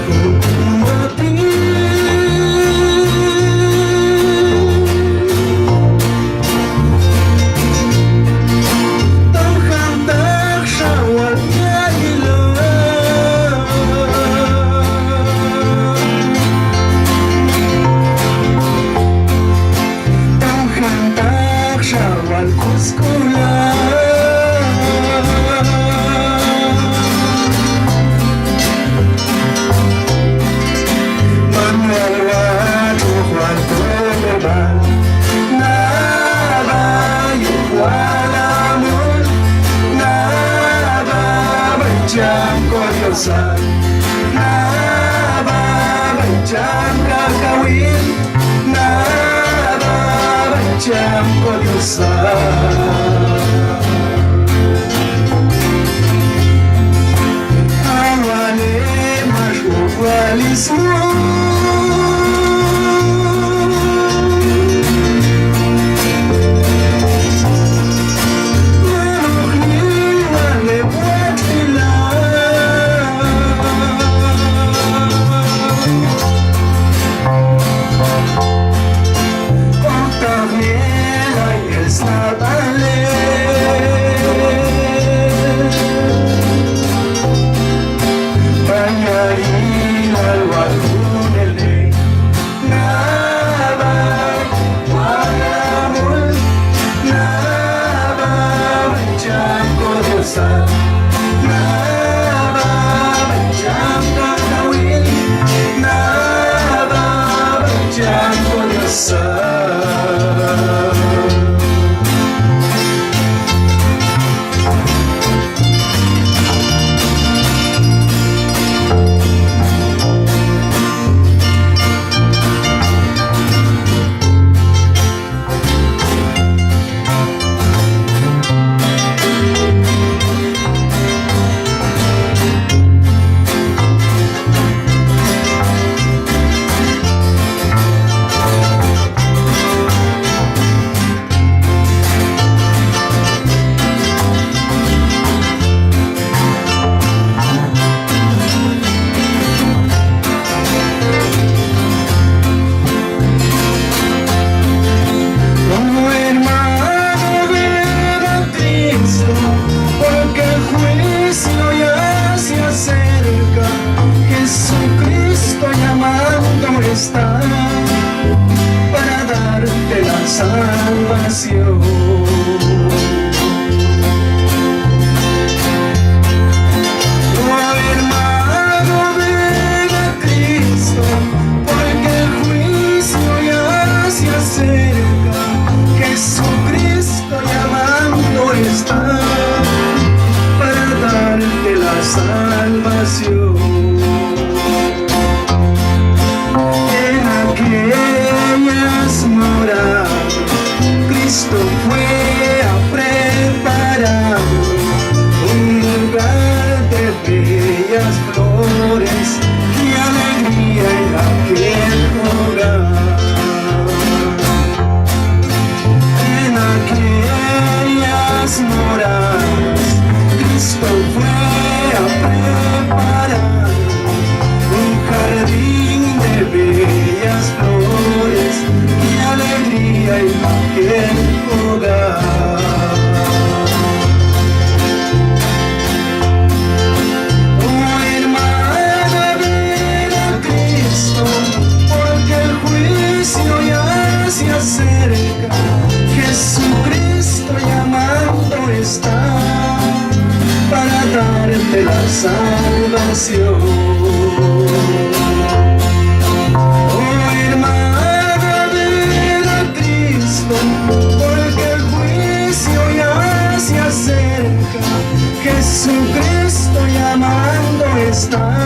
junto a ti. Nada macam kakawin, nada macam kodiosan. Awalnya masuk walismu. Para darte la salvación. Oh hermano, ven a Cristo, porque el juicio ya se acerca. Jesucristo llamando está para darte la salvación. Cristo fue a preparar un lugar de bellas flores y alegría en aquel hogar. En aquellas moradas, Cristo fue a preparar un jardín de bellas flores y alegría en aquel hogar. Oh hermana, ven a Cristo, porque el juicio ya se acerca. Jesucristo llamando está para darte la salvación. Porque el juicio ya se acerca, Jesucristo llamando está